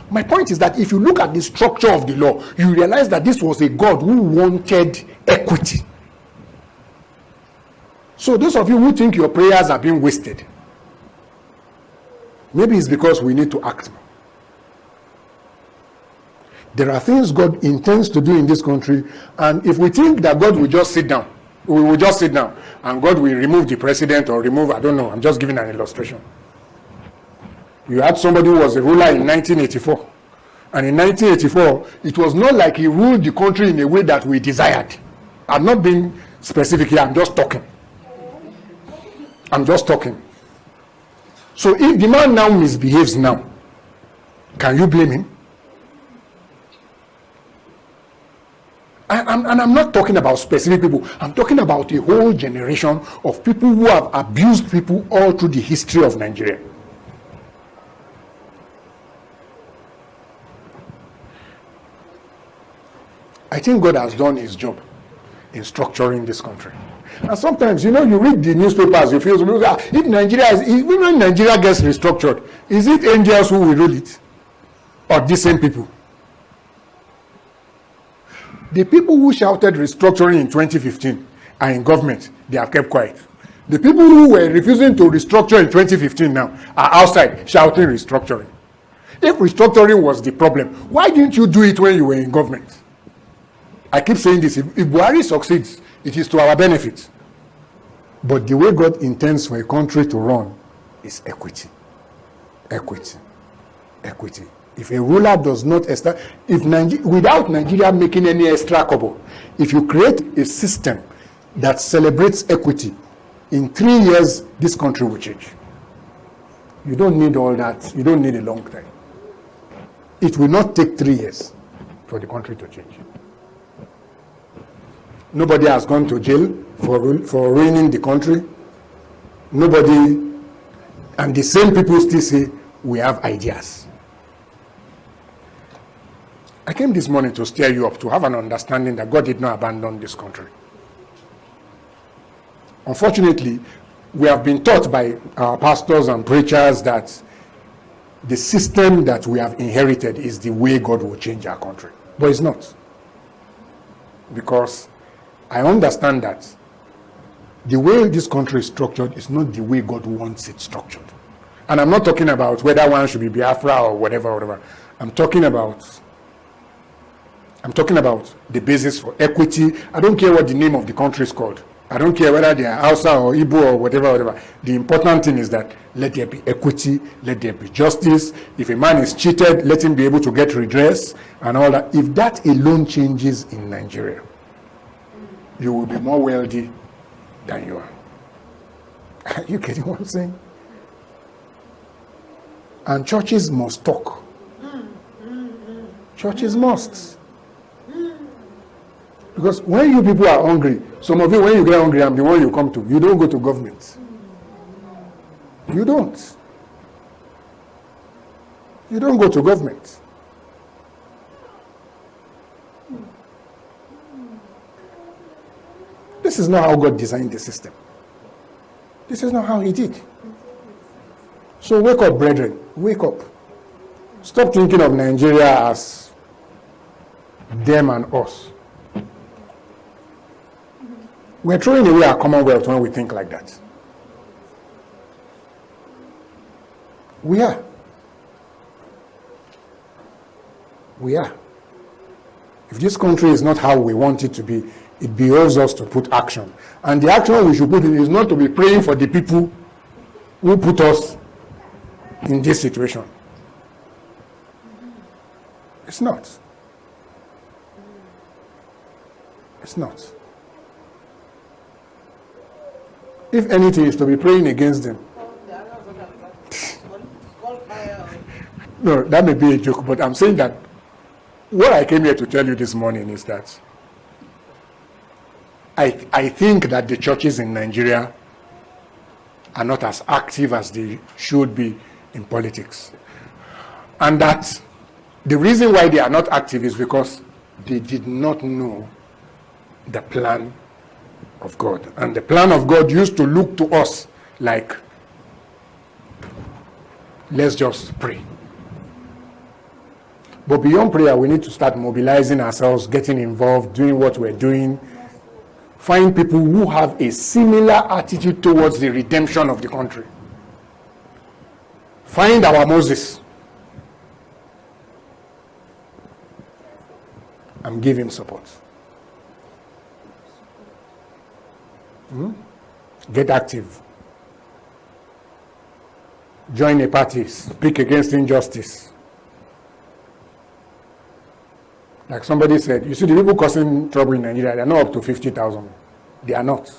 My point is that if you look at the structure of the law, you realize that this was a God who wanted equity. So those of you who think your prayers are being wasted, maybe it's because we need to act. There are things God intends to do in this country, and if we think that God will just sit down, we will just sit down, and God will remove the president or remove, I don't know, I'm just giving an illustration. You had somebody who was a ruler in 1984, and in 1984, it was not like he ruled the country in a way that we desired. I'm not being specific here, I'm just talking. So if the man now misbehaves now, can you blame him? And I'm not talking about specific people. I'm talking about a whole generation of people who have abused people all through the history of Nigeria. I think God has done his job in structuring this country. And sometimes, you read the newspapers, you feel, if when Nigeria gets restructured, is it angels who will rule it? Or these same people? The people who shouted restructuring in 2015 are in government, they have kept quiet. The people who were refusing to restructure in 2015 now are outside shouting restructuring. If restructuring was the problem, why didn't you do it when you were in government? I keep saying this, if Buhari succeeds, it is to our benefit. But the way God intends for a country to run is equity. Equity. Equity. If a ruler does not without Nigeria making any extra kobo, if you create a system that celebrates equity, in 3 years, this country will change. You don't need all that. You don't need a long time. It will not take 3 years for the country to change. Nobody has gone to jail for ruining the country. Nobody, and the same people still say, we have ideas. I came this morning to stir you up, to have an understanding that God did not abandon this country. Unfortunately, we have been taught by our pastors and preachers that the system that we have inherited is the way God will change our country. But it's not. Because I understand that the way this country is structured is not the way God wants it structured. And I'm not talking about whether one should be Biafra or whatever. I'm talking about the basis for equity. I don't care what the name of the country is called. I don't care whether they are Hausa or Igbo or whatever. The important thing is that let there be equity, let there be justice. If a man is cheated, let him be able to get redress and all that. If that alone changes in Nigeria, you will be more wealthy than you are. Are you getting what I'm saying? And churches must talk. Churches must. Because when you people are hungry, some of you, when you get hungry, I'm the one you come to. You don't go to government. You don't. You don't go to government. This is not how God designed the system. This is not how he did. So wake up, brethren. Wake up. Stop thinking of Nigeria as them and us. We're throwing away our commonwealth when we think like that. We are. We are. If this country is not how we want it to be, it behoves us to put action. And the action we should put in is not to be praying for the people who put us in this situation. It's not. It's not. If anything, is to be praying against them. No, that may be a joke, but I'm saying that what I came here to tell you this morning is that I think that the churches in Nigeria are not as active as they should be in politics. And that the reason why they are not active is because they did not know the plan of God. And the plan of God used to look to us like, let's just pray. But beyond prayer, we need to start mobilizing ourselves, getting involved, doing what we're doing. Find people who have a similar attitude towards the redemption of the country. Find our Moses and give him support. Get active. Join a party. Speak against injustice. Like somebody said, you see the people causing trouble in Nigeria, they're not up to 50,000. They are not.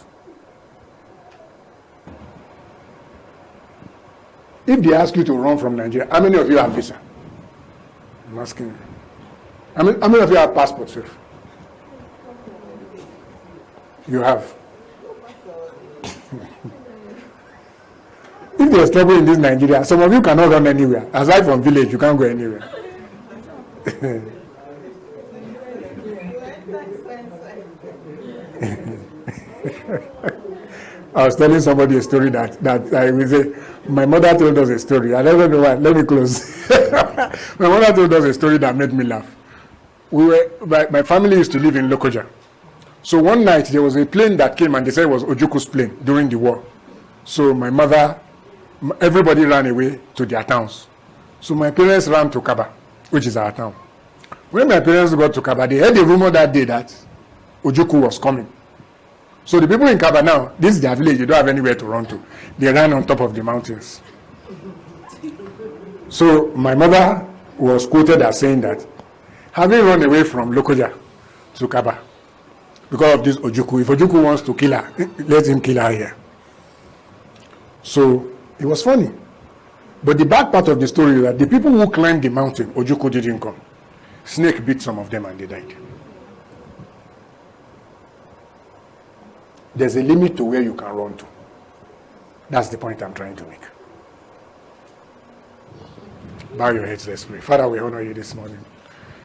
If they ask you to run from Nigeria, how many of you have visa? I'm asking you. How many of you have passports, sir? You have. If there's trouble in this Nigeria, some of you cannot run anywhere. Aside from village, you can't go anywhere. I was telling somebody a story that I will say, my mother told us a story. I don't know why. Let me close. My mother told us a story that made me laugh. My family used to live in Lokoja. So one night there was a plane that came and they said it was Ojuku's plane during the war. So my mother, everybody ran away to their towns. So my parents ran to Kaba, which is our town. When my parents got to Kaba, they heard a rumor that day that Ojuku was coming. So the people in Kaba now, this is their village, they don't have anywhere to run to. They ran on top of the mountains. So my mother was quoted as saying that, having run away from Lokoja to Kaba, because of this Ojuku, if Ojuku wants to kill her, let him kill her here. So it was funny. But the bad part of the story is that the people who climbed the mountain, Ojuku didn't come. Snake bit some of them and they died. There's a limit to where you can run to. That's the point I'm trying to make. Bow your heads, let's pray. Father, we honor you this morning.